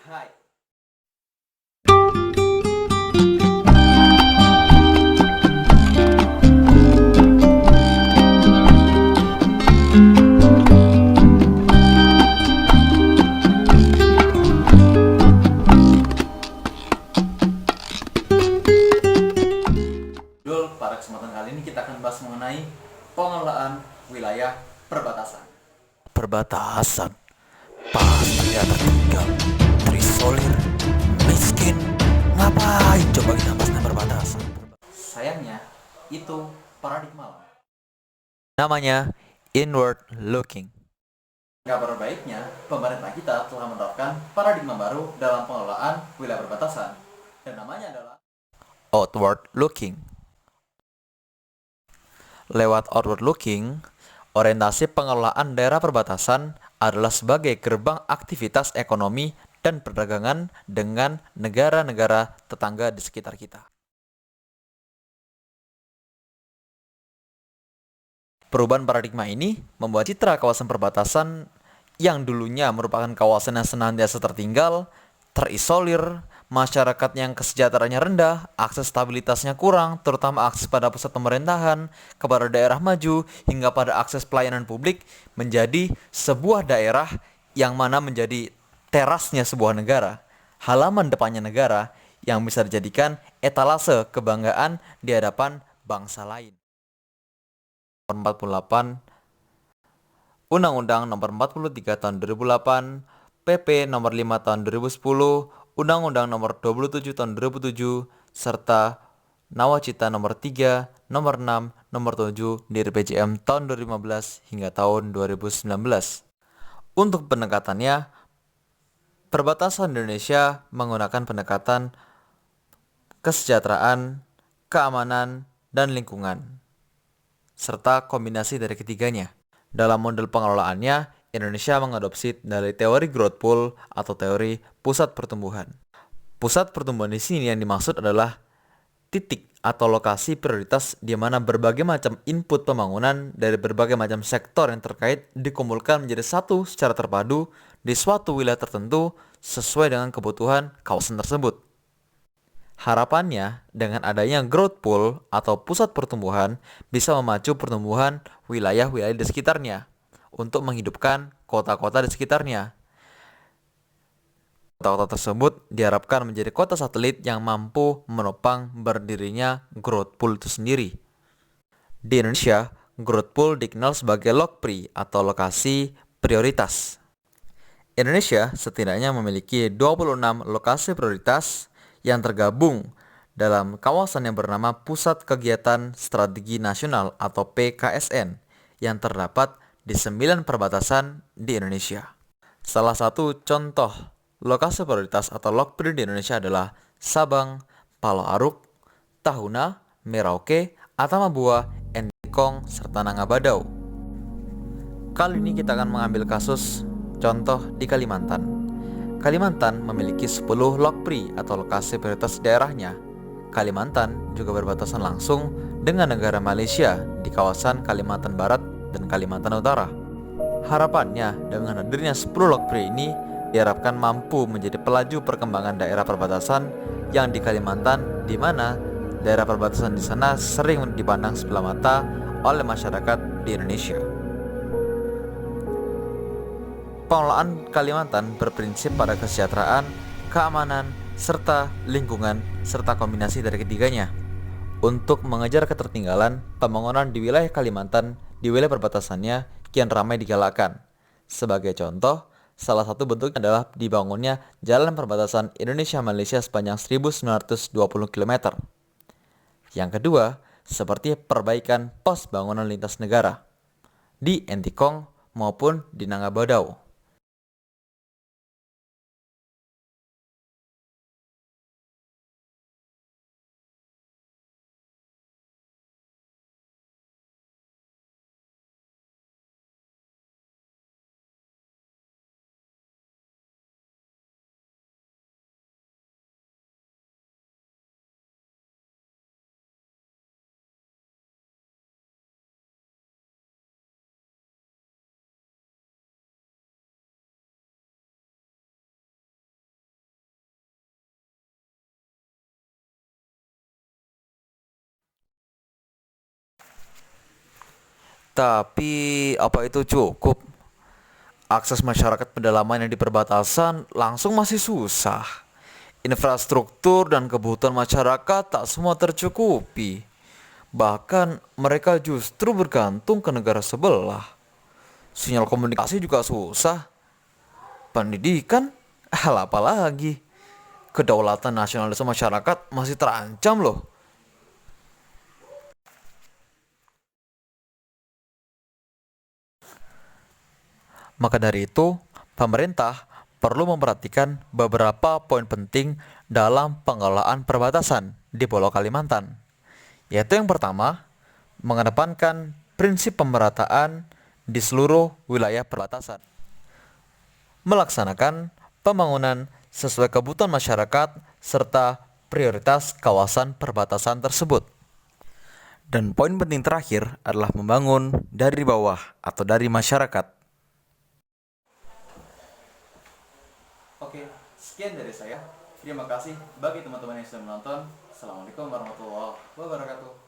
Hai. Dul, pada kesempatan kali ini kita akan bahas mengenai pengelolaan wilayah perbatasan. Perbatasan pasti tertinggal, terisolir, miskin. Ngapain coba kita bahas tentang perbatasan? Sayangnya, itu paradigma lama. Namanya inward looking. Kabar baiknya, pemerintah kita telah menerapkan paradigma baru dalam pengelolaan wilayah perbatasan. Dan namanya adalah Outward looking. Lewat outward looking, orientasi pengelolaan daerah perbatasan adalah sebagai gerbang aktivitas ekonomi dan perdagangan dengan negara-negara tetangga di sekitar kita. Perubahan paradigma ini membuat citra kawasan perbatasan yang dulunya merupakan kawasan yang senantiasa tertinggal, terisolir, masyarakat yang kesejahteraannya rendah, akses stabilitasnya kurang, terutama akses pada pusat pemerintahan, kepada daerah maju, hingga pada akses pelayanan publik, menjadi sebuah daerah yang mana menjadi terasnya sebuah negara, halaman depannya negara, yang bisa dijadikan etalase kebanggaan di hadapan bangsa lain. 48, Undang-Undang Nomor 43 Tahun 2008, PP Nomor 5 Tahun 2010, Undang-Undang Nomor 27 Tahun 2007, serta Nawacita Nomor 3, Nomor 6, Nomor 7 di RPJM tahun 2015 hingga tahun 2019. Untuk pendekatannya, perbatasan Indonesia menggunakan pendekatan kesejahteraan, keamanan, dan lingkungan, serta kombinasi dari ketiganya. Dalam model pengelolaannya, Indonesia mengadopsi dari teori growth pool atau teori pusat pertumbuhan. Pusat pertumbuhan di sini yang dimaksud adalah titik atau lokasi prioritas di mana berbagai macam input pembangunan dari berbagai macam sektor yang terkait dikumpulkan menjadi satu secara terpadu di suatu wilayah tertentu sesuai dengan kebutuhan kawasan tersebut. Harapannya, dengan adanya growth pool atau pusat pertumbuhan bisa memacu pertumbuhan wilayah-wilayah di sekitarnya untuk menghidupkan kota-kota di sekitarnya. Kota-kota tersebut diharapkan menjadi kota satelit yang mampu menopang berdirinya growth pool itu sendiri. Di Indonesia, growth pool dikenal sebagai LOKPRI atau lokasi prioritas. Indonesia setidaknya memiliki 26 lokasi prioritas yang tergabung dalam kawasan yang bernama Pusat Kegiatan Strategi Nasional atau PKSN yang terdapat di 9 perbatasan di Indonesia. Salah satu contoh lokasi prioritas atau LOKPRI di Indonesia adalah Sabang, Paloaruk, Tahuna, Merauke, Atamabuah, Endikong, serta Nangabadau. Kali ini kita akan mengambil kasus contoh di Kalimantan. Kalimantan memiliki 10 LOKPRI atau lokasi prioritas daerahnya. Kalimantan juga berbatasan langsung dengan negara Malaysia di kawasan Kalimantan Barat dan Kalimantan Utara. Harapannya dengan hadirnya 10 LOKPRI ini diharapkan mampu menjadi pelaju perkembangan daerah perbatasan yang di Kalimantan, di mana daerah perbatasan di sana sering dipandang sebelah mata oleh masyarakat di Indonesia. Pengelolaan Kalimantan berprinsip pada kesejahteraan, keamanan, serta lingkungan, serta kombinasi dari ketiganya. Untuk mengejar ketertinggalan, pembangunan di wilayah Kalimantan di wilayah perbatasannya kian ramai digalakan. Sebagai contoh, salah satu bentuknya adalah dibangunnya jalan perbatasan Indonesia-Malaysia sepanjang 1920 km. Yang kedua, seperti perbaikan pos bangunan lintas negara di Entikong maupun di Nangabadau. Tapi apa itu cukup? Akses masyarakat pedalaman yang di perbatasan langsung masih susah. Infrastruktur dan kebutuhan masyarakat tak semua tercukupi. Bahkan mereka justru bergantung ke negara sebelah. Sinyal komunikasi juga susah. Pendidikan, hal apa lagi? Kedaulatan nasionalisme masyarakat masih terancam loh. Maka dari itu, pemerintah perlu memperhatikan beberapa poin penting dalam pengelolaan perbatasan di Pulau Kalimantan. Yaitu yang pertama, mengedepankan prinsip pemerataan di seluruh wilayah perbatasan. Melaksanakan pembangunan sesuai kebutuhan masyarakat serta prioritas kawasan perbatasan tersebut. Dan poin penting terakhir adalah membangun dari bawah atau dari masyarakat. Oke, sekian dari saya. Terima kasih bagi teman-teman yang sudah menonton. Assalamualaikum warahmatullahi wabarakatuh.